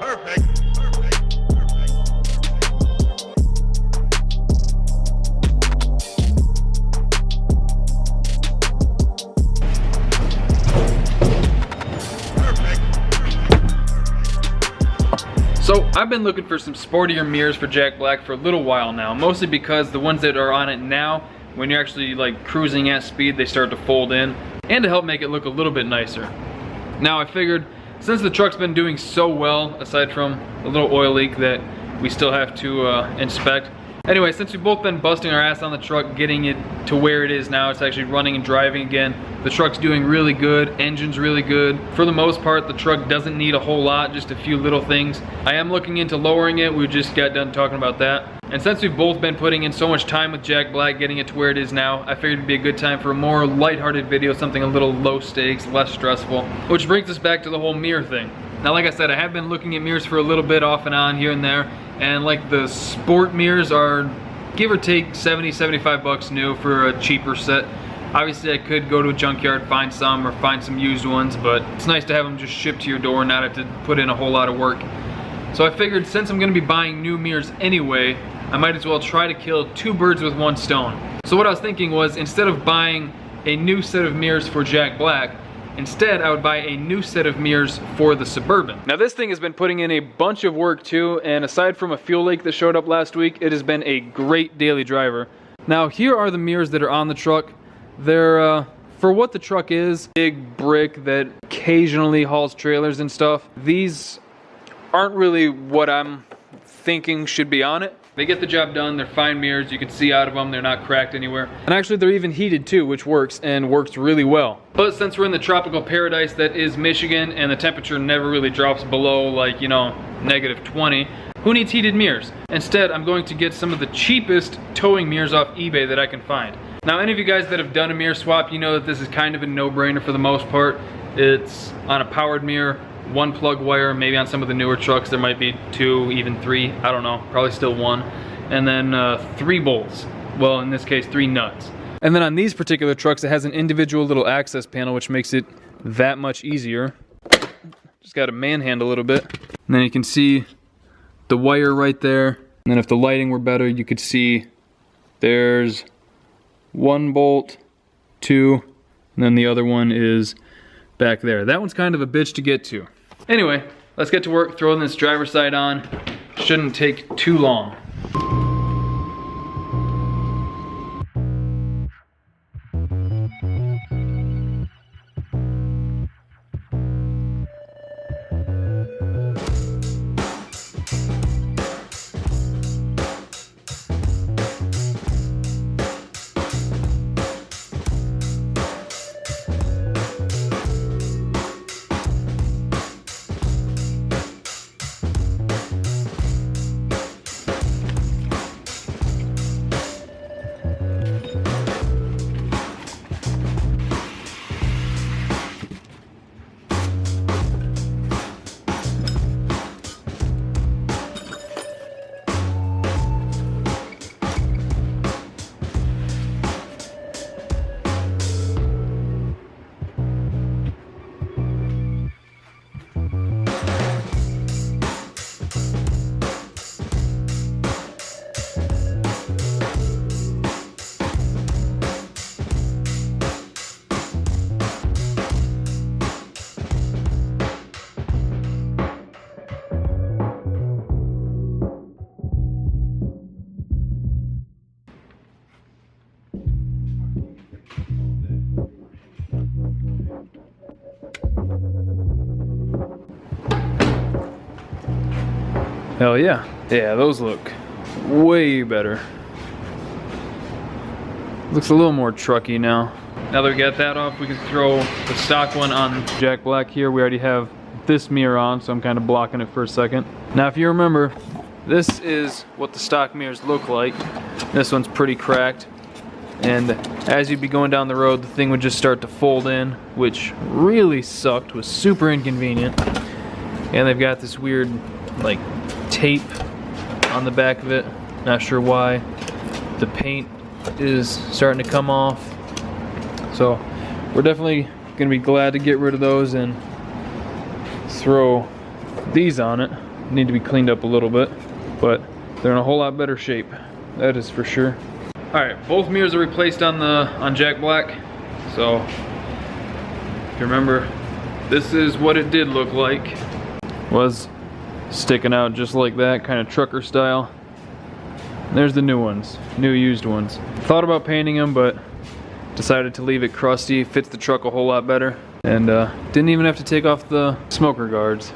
So I've been looking for some sportier mirrors for Jack Black for a little while now, mostly because the ones that are on it now, when you're actually like cruising at speed, they start to fold in, and to help make it look a little bit nicer. Now I figured, since the truck's been doing so well, aside from a little oil leak that we still have to inspect. Anyway, since we've both been busting our ass on the truck, getting it to where it is now, it's actually running and driving again. The truck's doing really good, engine's really good. For the most part, the truck doesn't need a whole lot, just a few little things. I am looking into lowering it, we just got done talking about that. And since we've both been putting in so much time with Jack Black, getting it to where it is now, I figured it'd be a good time for a more lighthearted video, something a little low stakes, less stressful. Which brings us back to the whole mirror thing. Now, like I said, I have been looking at mirrors for a little bit off and on here and there, and like the sport mirrors are give or take 70, 75 bucks new for a cheaper set. Obviously I could go to a junkyard, find some, or find some used ones, but it's nice to have them just shipped to your door and not have to put in a whole lot of work. So I figured, since I'm gonna be buying new mirrors anyway, I might as well try to kill two birds with one stone. So what I was thinking was, instead of buying a new set of mirrors for Jack Black, instead I would buy a new set of mirrors for the Suburban. Now this thing has been putting in a bunch of work too, and aside from a fuel leak that showed up last week, it has been a great daily driver. Now here are the mirrors that are on the truck. They're, for what the truck is, big brick that occasionally hauls trailers and stuff. These aren't really what I'm thinking should be on it. They get the job done, they're fine mirrors, you can see out of them, they're not cracked anywhere. And actually they're even heated too, which works, and works really well. But since we're in the tropical paradise that is Michigan, and the temperature never really drops below, like, you know, -20, who needs heated mirrors? Instead, I'm going to get some of the cheapest towing mirrors off eBay that I can find. Now, any of you guys that have done a mirror swap, you know that this is kind of a no-brainer for the most part. It's on a powered mirror, one plug wire, maybe on some of the newer trucks there might be 2, even 3, I don't know, probably still 1. And then 3 bolts, well in this case 3 nuts. And then on these particular trucks it has an individual little access panel, which makes it that much easier. Just gotta manhandle a little bit. And then you can see the wire right there. And then if the lighting were better, you could see there's 1 bolt, 2, and then the other one is back there. That one's kind of a bitch to get to. Anyway, let's get to work throwing this driver's side on. Shouldn't take too long. Hell yeah. Yeah, those look way better. Looks a little more trucky now. Now that we got that off, we can throw the stock one on Jack Black here. We already have this mirror on, so I'm kind of blocking it for a second. Now if you remember, this is what the stock mirrors look like. This one's pretty cracked. And as you'd be going down the road, the thing would just start to fold in, which really sucked, was super inconvenient. And they've got this weird, like, tape on the back of it. Not sure why. The paint is starting to come off. So we're definitely gonna be glad to get rid of those and throw these on it. need to be cleaned up a little bit, but they're in a whole lot better shape. That is for sure. All right, both mirrors are replaced on Jack Black. So if you remember, this is what it did look like. Was sticking out just like that, kind of trucker style. And there's the new ones, new used ones. Thought about painting them, but decided to leave it crusty. Fits the truck a whole lot better. And didn't even have to take off the smoker guards.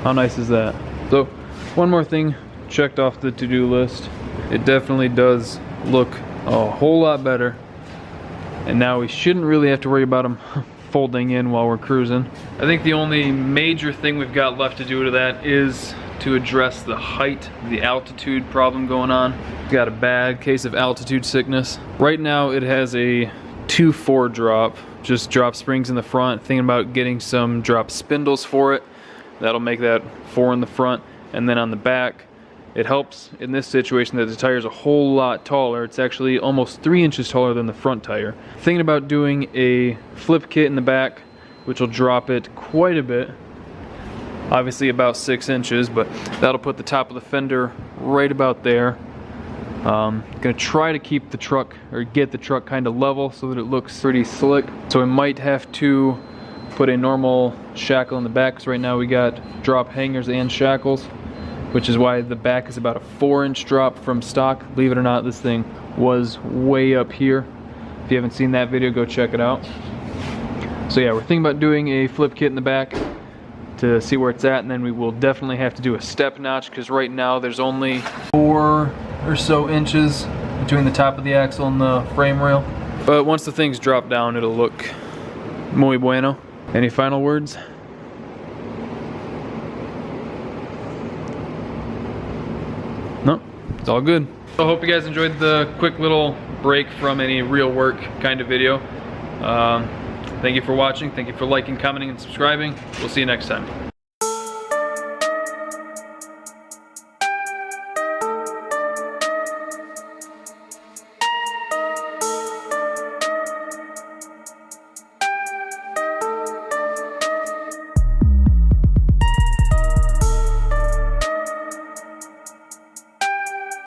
How nice is that? So, one more thing checked off the to-do list. It definitely does look a whole lot better. And now we shouldn't really have to worry about them folding in while we're cruising. I think the only major thing we've got left to do to that is to address the height, the altitude problem going on. Got a bad case of altitude sickness. Right now it has a 2-4 drop, just drop springs in the front. Thinking about getting some drop spindles for it. That'll make that 4 in the front. And then on the back, it helps in this situation that the tire is a whole lot taller. It's actually almost 3 inches taller than the front tire. Thinking about doing a flip kit in the back, which will drop it quite a bit. Obviously about 6 inches, but that'll put the top of the fender right about there. Gonna try to keep the truck, or get the truck kind of level so that it looks pretty slick. So I might have to put a normal shackle in the back, because right now we got drop hangers and shackles, which is why the back is about a 4-inch drop from stock. Believe it or not, this thing was way up here. If you haven't seen that video, go check it out. So yeah, we're thinking about doing a flip kit in the back to see where it's at, and then we will definitely have to do a step notch, because right now there's only 4 or so inches between the top of the axle and the frame rail. But once the things drop down, it'll look muy bueno. Any final words? No, it's all good. So I hope you guys enjoyed the quick little break from any real work kind of video. Thank you for watching. Thank you for liking, commenting, and subscribing. We'll see you next time.